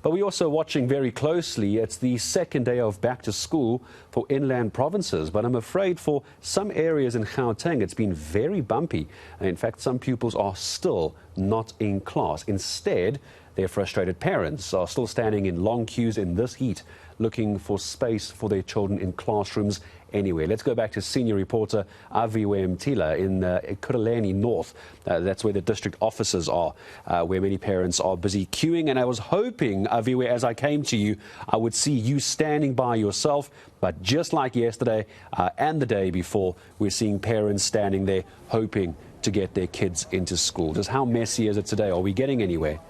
But we're also watching very closely. It's the second day of back to school for inland provinces. But I'm afraid for some areas in Gauteng, it's been very bumpy. In fact, some pupils are still not in class. Instead, their frustrated parents are still standing in long queues in this heat, looking for space for their children in classrooms anywhere. Let's go back to senior reporter Aviwe Mtila in Ekurhuleni North. That's where the district offices are, where many parents are busy queuing. And I was hoping, Aviwe, as I came to you, I would see you standing by yourself. But just like yesterday and the day before, we're seeing parents standing there hoping to get their kids into school. Just how messy is it today? Are we getting anywhere?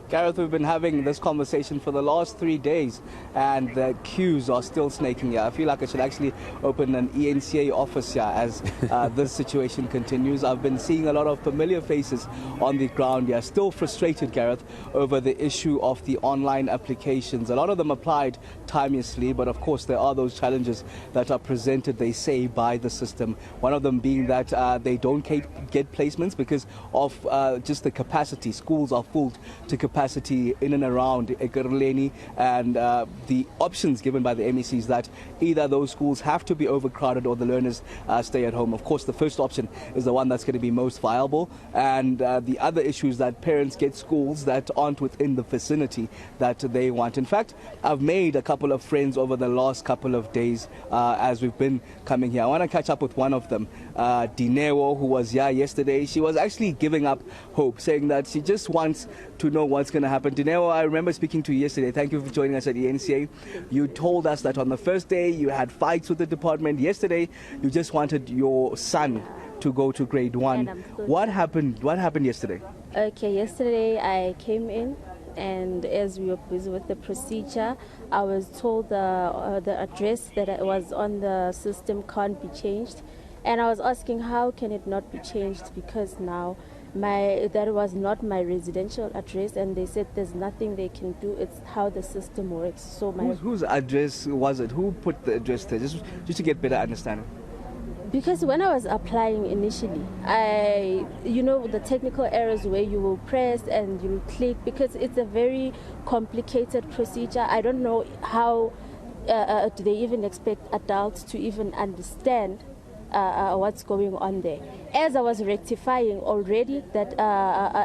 Gareth, we've been having this conversation for the last 3 days and the queues are still snaking here. I feel like I should actually open an eNCA office here as this situation continues. I've been seeing a lot of familiar faces on the ground here, still frustrated, Gareth, over the issue of the online applications. A lot of them applied timelessly, but of course there are those challenges that are presented, they say, by the system. One of them being that they don't get placements because of just the capacity. Schools are full to capacity in and around Ekurhuleni, and the options given by the MEC is that either those schools have to be overcrowded or the learners stay at home. Of course, the first option is the one that's going to be most viable, and the other issue is that parents get schools that aren't within the vicinity that they want. In fact, I've made a couple of friends over the last couple of days as we've been coming here. I want to catch up with one of them, Dineo, who was here yesterday. She was actually giving up hope, saying that she just wants to know what's going to happen. Dineo, I remember speaking to you yesterday. Thank you for joining us at the eNCA. You told us that on the first day you had fights with the department. Yesterday, you just wanted your son to go to grade 1. What happened? What happened yesterday? Okay, yesterday I came in, and as we were busy with the procedure, I was told the address that was on the system can't be changed, and I was asking how can it not be changed, because now that was not my residential address, and they said there's nothing they can do. It's how the system works. So whose address was it? Who put the address there? Just to get better understanding. Because when I was applying initially, the technical errors where you will press and you will click, because it's a very complicated procedure. I don't know how do they even expect adults to even understand what's going on there. As I was rectifying already that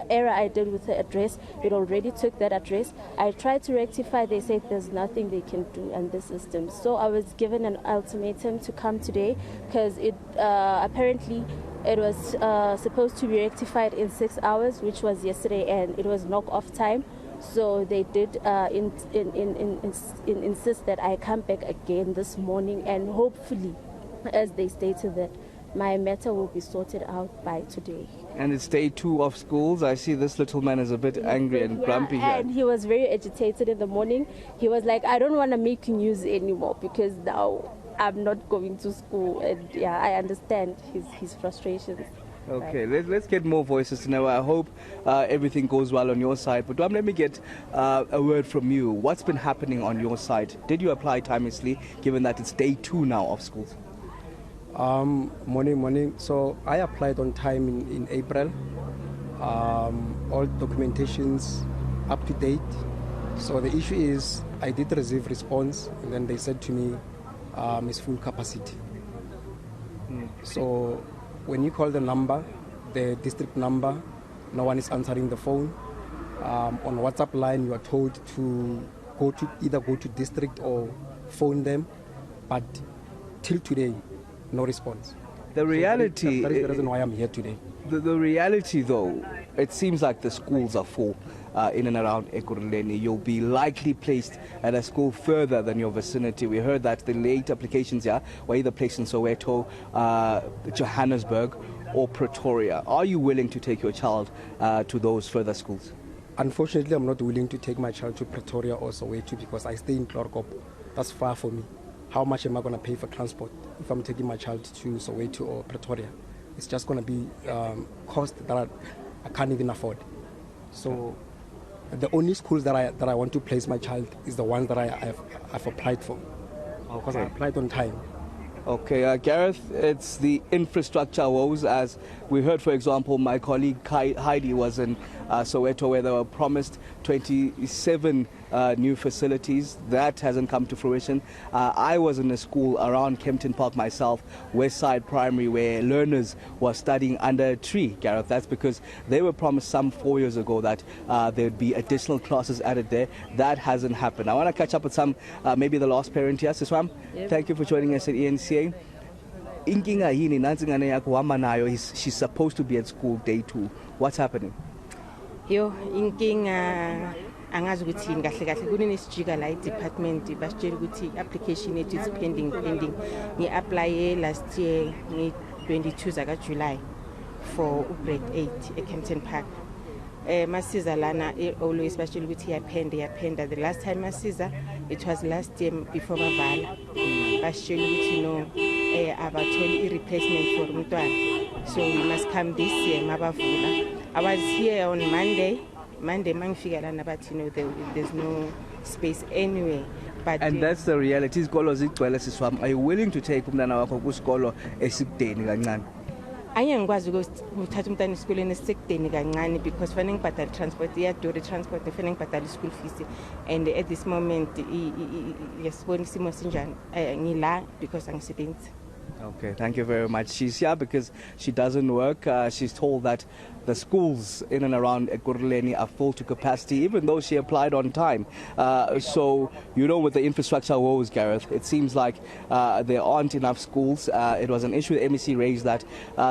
error I did with the address, it already took that address. I tried to rectify, they said there's nothing they can do in the system. So I was given an ultimatum to come today, because it apparently it was supposed to be rectified in 6 hours, which was yesterday, and it was knock-off time. So they did insist that I come back again this morning, and hopefully, as they stated, that my matter will be sorted out by today. And it's day 2 of schools. I see this little man is a bit angry and grumpy here. And he was very agitated in the morning. He was like, I don't want to make news anymore because now I'm not going to school. And yeah, I understand his frustrations. Okay, let's get more voices now. I hope everything goes well on your side. But let me get a word from you. What's been happening on your side? Did you apply timelessly, given that it's day 2 now of schools? Morning. So I applied on time in April. All documentations up to date. So the issue is I did receive response, and then they said to me, it's full capacity. So when you call the number, the district number, no one is answering the phone. On WhatsApp line, you are told to either go to district or phone them, but till today, no response. The reality... That is the reason why I'm here today. The reality, though, it seems like the schools are full in and around Ekurhuleni. You'll be likely placed at a school further than your vicinity. We heard that the late applications here were either placed in Soweto, Johannesburg or Pretoria. Are you willing to take your child to those further schools? Unfortunately, I'm not willing to take my child to Pretoria or Soweto because I stay in Clorkop. That's far for me. How much am I going to pay for transport if I'm taking my child to Soweto or Pretoria? It's just going to be cost that I can't even afford. So the only schools that I want to place my child is the ones that I've applied for, because I applied on time. Okay, Gareth, it's the infrastructure woes. As we heard, for example, my colleague Heidi was in Soweto, where they were promised 27 new facilities. That hasn't come to fruition. I was in a school around Kempton Park myself, Westside Primary, where learners were studying under a tree, Gareth. That's because they were promised some 4 years ago that there would be additional classes added there. That hasn't happened. I want to catch up with some, maybe the last parent here. Siswam, Yep. Thank you for joining us at eNCA. Inkinga yini nansi ngane yakho hamba nayo, she's supposed to be at school day 2. What's happening? Yo inkinga angazi ukuthi yini kahle kahle kunesijika la department basitshela ukuthi application yethu is pending ngi-apply last year ngi-22 zaka July for grade 8 eKempton Park. Masiza lana always basitshela ukuthi yaphenda. The last time masiza, it was last year before bavala. Basitshela ukuthi no abatholi i-replacement for umntwana, so we must come this year mabavula. I was here on Monday mangifika lana, but you know there's no space anyway. But And that's the reality. Isikolo zigcwele Siswam. Are you willing to take umntana wakho kusikolo esikudeni kancane? angiyangikwazi ukuthatha umntana esikoleni esekudeni kancane because fanele ngibhadale transport, iyadura transport, fanele ngibhadale school fees, and at this moment yesibona isimo sinjani ngila because angisebenzi. Okay, thank you very much. She's here because she doesn't work. She's told that the schools in and around Ekurhuleni are full to capacity, even though she applied on time. So, you know, with the infrastructure woes, Gareth, it seems like there aren't enough schools. It was an issue the MEC raised that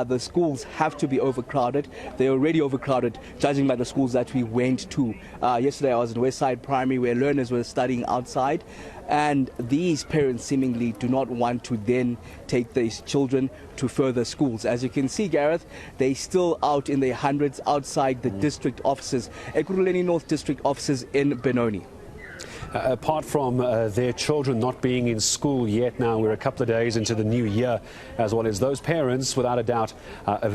the schools have to be overcrowded. They're already overcrowded, judging by the schools that we went to. Yesterday I was in Westside Primary, where learners were studying outside. And these parents seemingly do not want to then take these children to further schools. As you can see, Gareth, they're still out in their hundreds outside the district offices, Ekurhuleni North District offices in Benoni. Apart from their children not being in school yet, now we're a couple of days into the new year, as well as those parents, without a doubt,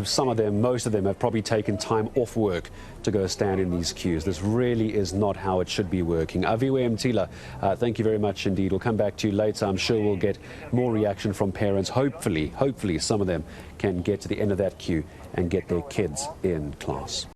some of them, most of them, have probably taken time off work to go stand in these queues. This really is not how it should be working. Aviwe Mtila, thank you very much indeed. We'll come back to you later. I'm sure we'll get more reaction from parents. Hopefully some of them can get to the end of that queue and get their kids in class.